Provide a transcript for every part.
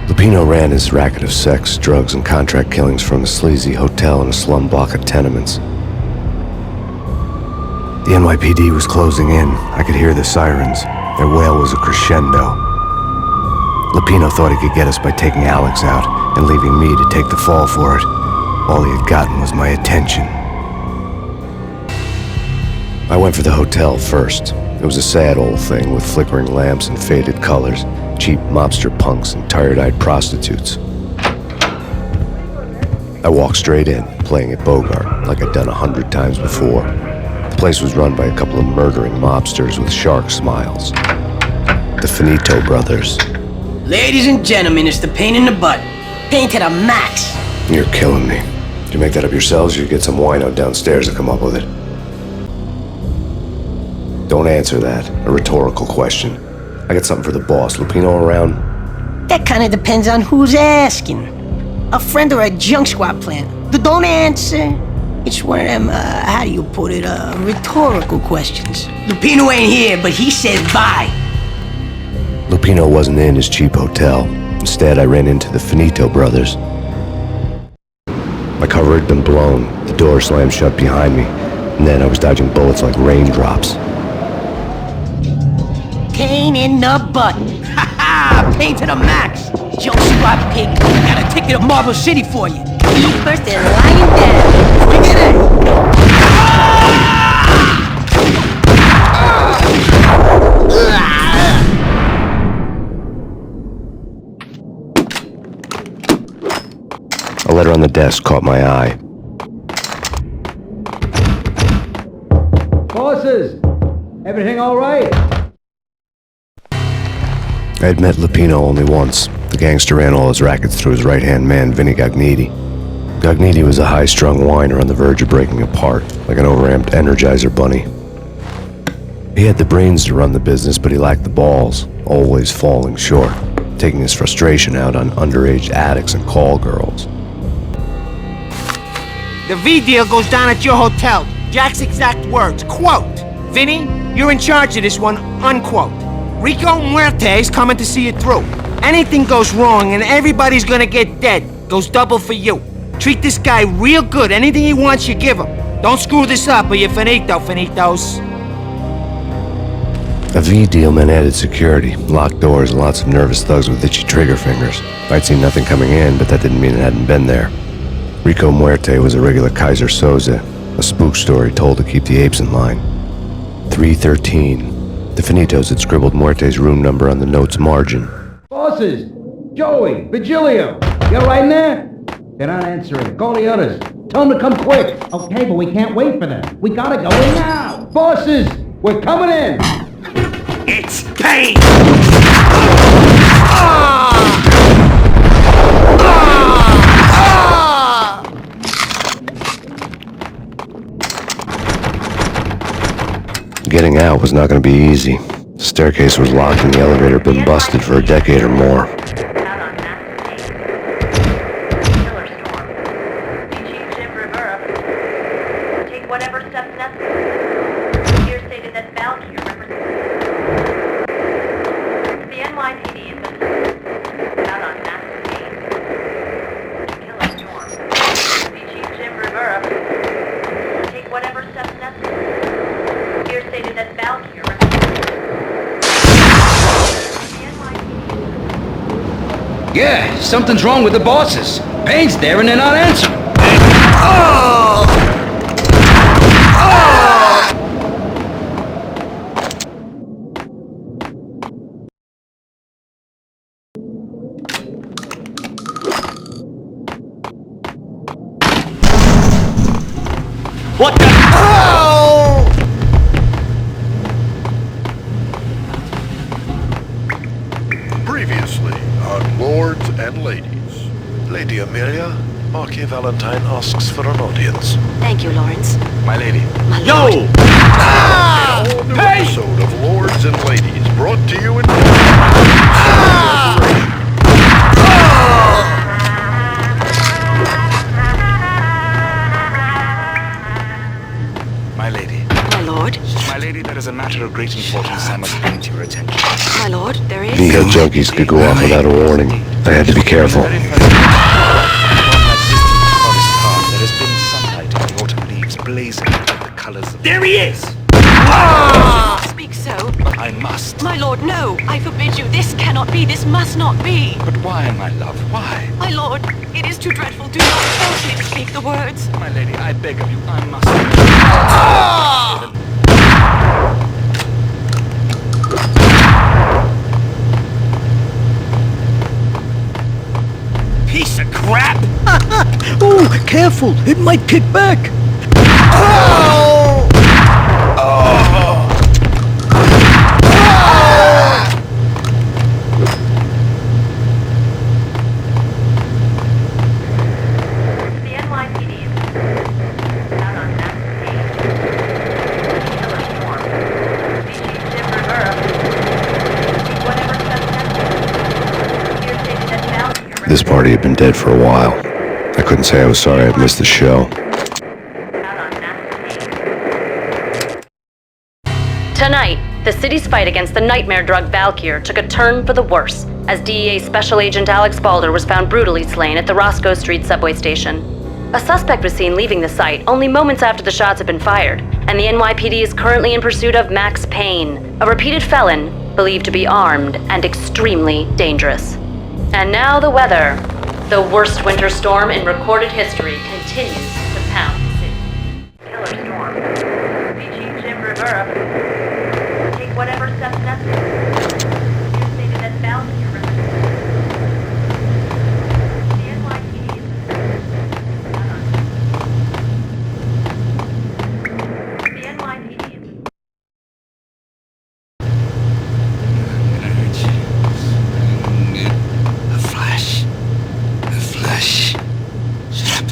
Lupino ran his racket of sex, drugs, and contract killings from a sleazy hotel in a slum block of tenements. The NYPD was closing in. I could hear the sirens. Their wail was a crescendo. Lupino thought he could get us by taking Alex out and leaving me to take the fall for it. All he had gotten was my attention. I went for the hotel first. It was a sad old thing with flickering lamps and faded colors, cheap mobster punks and tired-eyed prostitutes. I walked straight in, playing at Bogart, like I'd done 100 times before. The place was run by a couple of murdering mobsters with shark smiles. The Finito brothers. Ladies and gentlemen, it's the Payne in the butt. Payne to the max. You're killing me. Did you make that up yourselves, or you get some wino downstairs to come up with it? Don't answer that. A rhetorical question. I got something for the boss. Lupino around? That kind of depends on who's asking. A friend or a junk squad plan. Don't answer. It's one of them, how do you put it, rhetorical questions. Lupino ain't here, but he said bye. Lupino wasn't in his cheap hotel. Instead, I ran into the Finito brothers. My cover had been blown. The door slammed shut behind me. And then I was dodging bullets like raindrops. Payne in the butt. Ha ha! Payne to the max. Junk squad pig. Got a ticket to Marble City for you. Eat first and lying down. Bring it in. A letter on the desk caught my eye. Bosses! Everything all right? I had met Lupino only once. The gangster ran all his rackets through his right-hand man, Vinny Gagniti. Gagniti was a high-strung whiner on the verge of breaking apart, like an overamped Energizer bunny. He had the brains to run the business, but he lacked the balls, always falling short, taking his frustration out on underage addicts and call girls. The V deal goes down at your hotel. Jack's exact words, quote, "Vinny, you're in charge of this one," unquote. Rico Muerte's coming to see it through. Anything goes wrong and everybody's gonna get dead. Goes double for you. Treat this guy real good. Anything he wants, you give him. Don't screw this up or you're finito, finitos. A V deal meant added security, locked doors, and lots of nervous thugs with itchy trigger fingers. I'd seen nothing coming in, but that didn't mean it hadn't been there. Rico Muerte was a regular Kaiser Soze, a spook story told to keep the apes in line. 313. The Finitos had scribbled Muerte's room number on the note's margin. Bosses! Joey! Vigilio! You all right in there? They're not answering. Call the others. Tell them to come quick. Okay, but we can't wait for them. We gotta go in now. Bosses! We're coming in! It's Payne! Getting out was not going to be easy. The staircase was locked and the elevator had been busted for a decade or more. Yeah, something's wrong with the bosses. Payne's there and they're not answering. What the? Previously on Lords and Ladies. Lady Amelia, Marquis Valentine asks for an audience. Thank you, Lawrence. My lady. My Yo! lord. An all-new episode of Lords and Ladies brought to you in My lady. My lord. My lady, there is a matter of great importance I must bring to your attention. My lord, there is... The junkies could go off without a warning. I had to be careful. Very first along that distant forest path, there has been sunlight and the autumn leaves blazing with the colors of... There he is! Speak so. But I must. My lord, no! I forbid you. This cannot be. This must not be. But why, my love, why? My lord, it is too dreadful. Do not force me to speak the words. My lady, I beg of you, I must. Piece of crap! Oh, careful! It might kick back! The NYPD is out on that page. Killer storm. Species Jim Rivera. Whatever steps necessary. Here stated that Valley. This party had been dead for a while. I couldn't say I was sorry I'd missed the show. Out on that page. Tonight, the city's fight against the nightmare drug Valkyr took a turn for the worse as DEA Special Agent Alex Balder was found brutally slain at the Roscoe Street subway station. A suspect was seen leaving the site only moments after the shots had been fired, and the NYPD is currently in pursuit of Max Payne, a repeated felon believed to be armed and extremely dangerous. And now the weather. The worst winter storm in recorded history continues to pound the city. Killer storm. Species Jim Rivera. Take whatever steps necessary. Here stated that Valley. The NYPD is out on. The NYPD is. The flash. The flash. Shut up.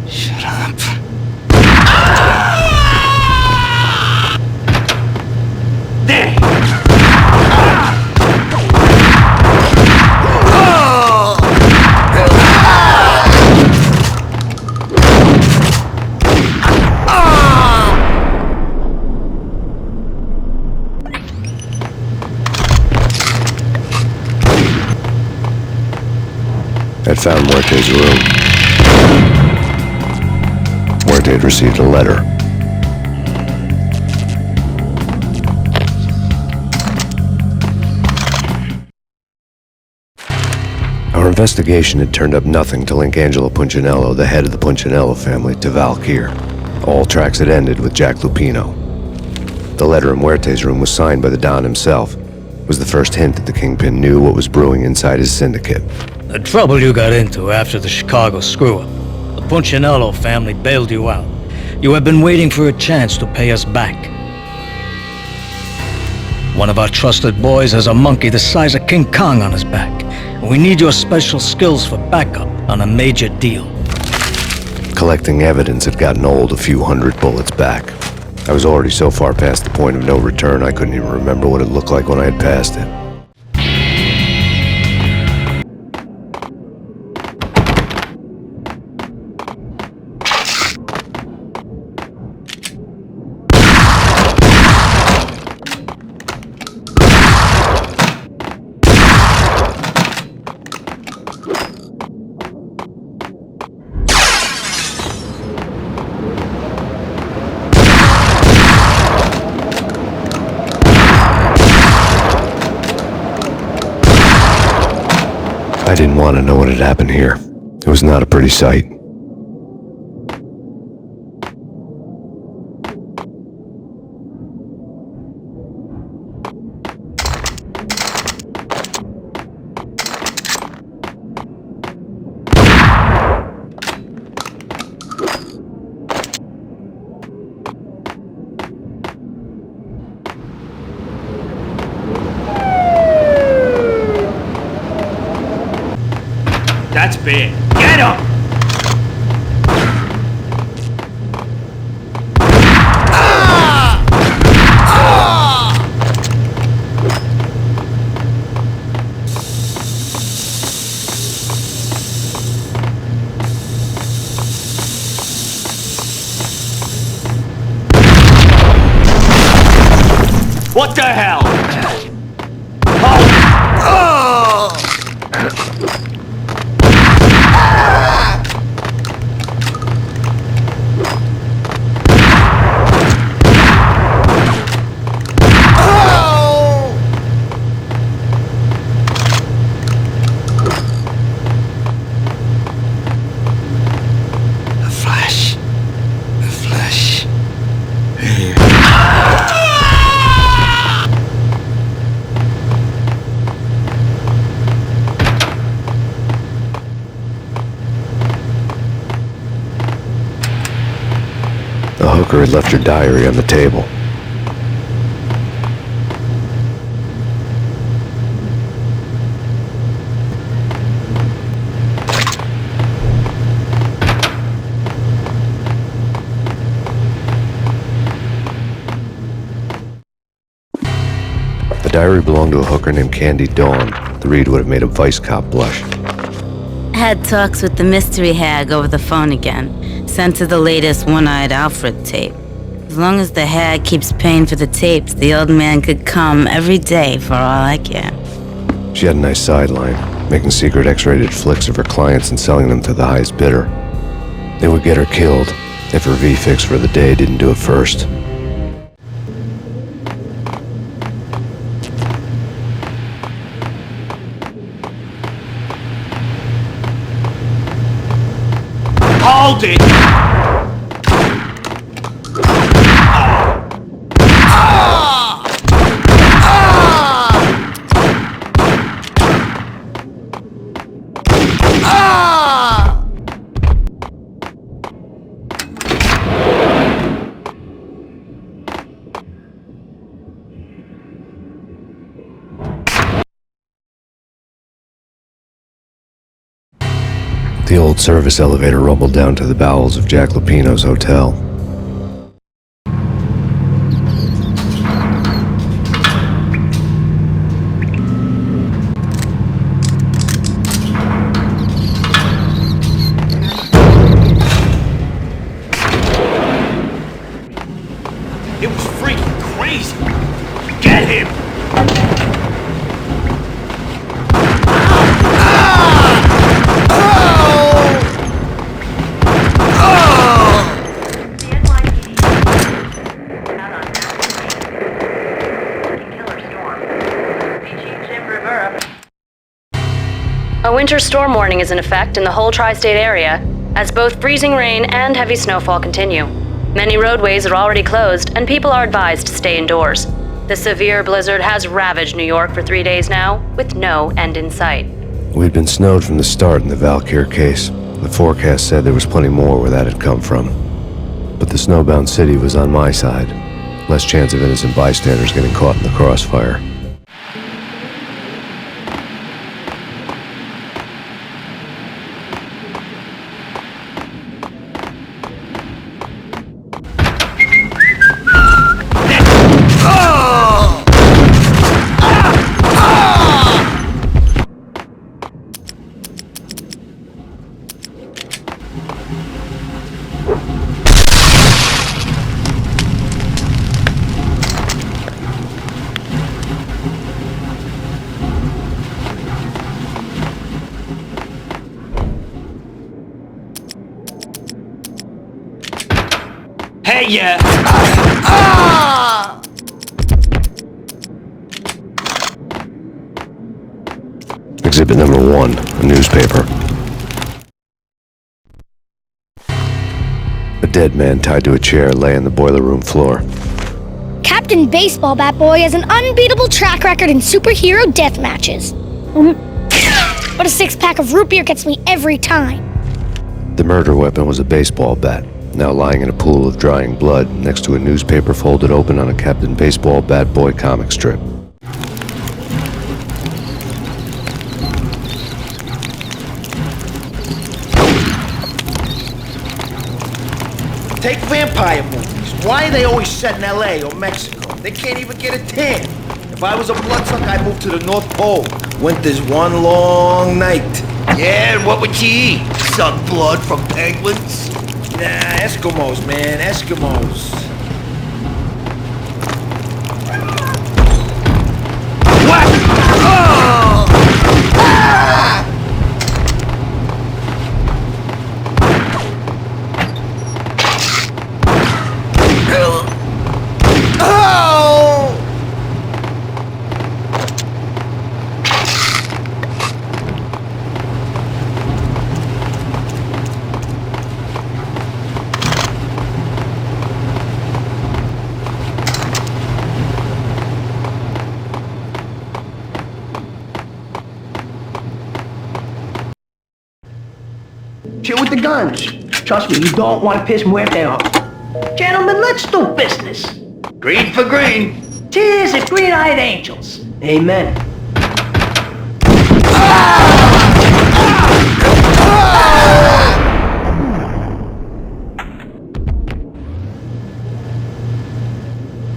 Shut up. There! I'd found Muerte's room. Muerte had received a letter. Our investigation had turned up nothing to link Angelo Punchinello, the head of the Punchinello family, to Valkyr. All tracks had ended with Jack Lupino. The letter in Muerte's room was signed by the Don himself. It was the first hint that the Kingpin knew what was brewing inside his syndicate. The trouble you got into after the Chicago screw-up. The Punchinello family bailed you out. You have been waiting for a chance to pay us back. One of our trusted boys has a monkey the size of King Kong on his back. And we need your special skills for backup on a major deal. Collecting evidence had gotten old a few hundred bullets back. I was already so far past the point of no return I couldn't even remember what it looked like when I had passed it. I didn't want to know what had happened here. It was not a pretty sight. That's big. Get him! What the hell? Oh! The hooker had left her diary on the table. The diary belonged to a hooker named Candy Dawn. The read would have made a vice cop blush. Had talks with the mystery hag over the phone again. Sent her the latest One-Eyed Alfred tape. As long as the hag keeps paying for the tapes, the old man could come every day for all I care. She had a nice sideline, making secret X-rated flicks of her clients and selling them to the highest bidder. They would get her killed if her V-fix for the day didn't do it first. Hold it! The old service elevator rumbled down to the bowels of Jack Lupino's hotel. It was freaking crazy. Get him! A winter storm warning is in effect in the whole tri-state area, as both freezing rain and heavy snowfall continue. Many roadways are already closed, and people are advised to stay indoors. The severe blizzard has ravaged New York for 3 days now, with no end in sight. We'd been snowed from the start in the Valkyr case. The forecast said there was plenty more where that had come from. But the snowbound city was on my side. Less chance of innocent bystanders getting caught in the crossfire. Hey, yeah! Exhibit number 1, a newspaper. A dead man tied to a chair lay on the boiler room floor. Captain Baseball Bat Boy has an unbeatable track record in superhero death matches. But a 6-pack of root beer gets me every time. The murder weapon was a baseball bat, now lying in a pool of drying blood next to a newspaper folded open on a Captain Baseball Bat Boy comic strip. Take vampire movies. Why are they always set in LA or Mexico? They can't even get a tan. If I was a bloodsucker, I'd move to the North Pole. Winter's one long night. Yeah, and what would you eat? Suck blood from penguins? Nah, Eskimos, man, Eskimos. What? Oh! Ah! the guns. Trust me, you don't want to piss Muerte off. Gentlemen, let's do business. Green for green. Tears of green-eyed angels. Amen.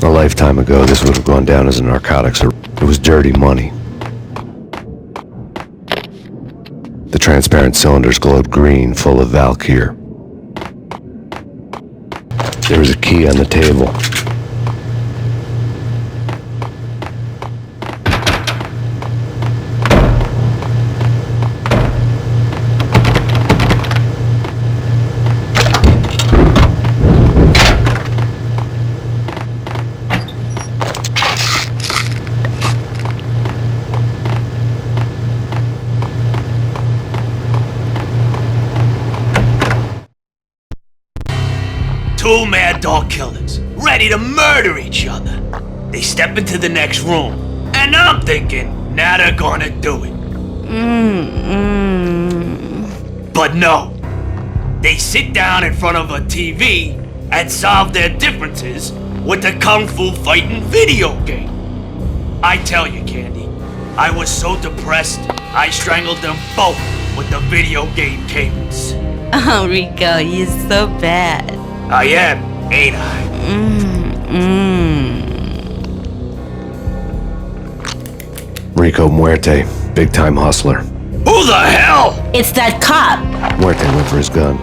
A lifetime ago, this would have gone down as a narcotics. It was dirty money. The transparent cylinders glowed green, full of Valkyr. There was a key on the table. Two mad dog killers, ready to murder each other. They step into the next room, and I'm thinking, now they're gonna do it. But no. They sit down in front of a TV and solve their differences with the Kung Fu fighting video game. I tell you, Candy, I was so depressed, I strangled them both with the video game cables. Oh, Rico, you're so bad. I am, ain't I? Rico Muerte, big-time hustler. Who the hell? It's that cop. Muerte went for his gun.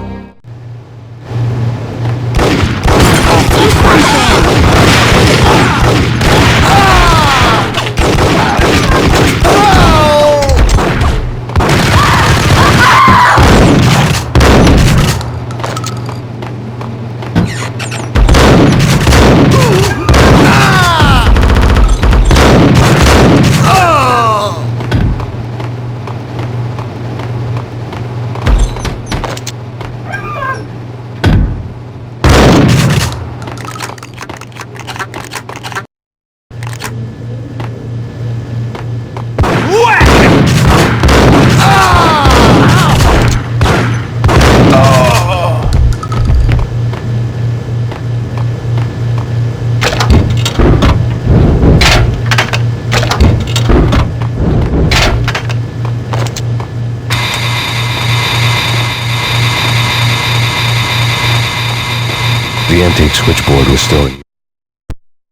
The antique switchboard was still in.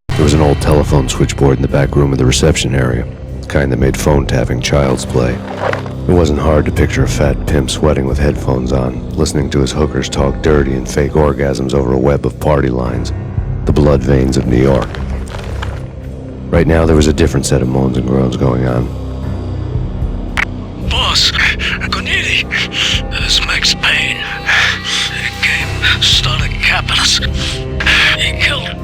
There was an old telephone switchboard in the back room of the reception area, the kind that made phone tapping child's play. It wasn't hard to picture a fat pimp sweating with headphones on, listening to his hookers talk dirty and fake orgasms over a web of party lines, the blood veins of New York. Right now, there was a different set of moans and groans going on. Boss, Cornelia, this is Max Payne. The game started capitalist. He killed him.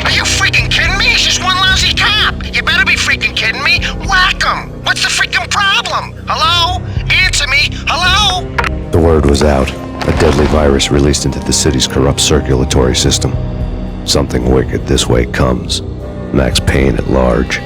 Are you freaking kidding me? He's just one lousy cop. You better be freaking kidding me. Whack him. What's the freaking problem? Hello? Answer me. Hello? The word was out. A deadly virus released into the city's corrupt circulatory system. Something wicked this way comes. Max Payne at large.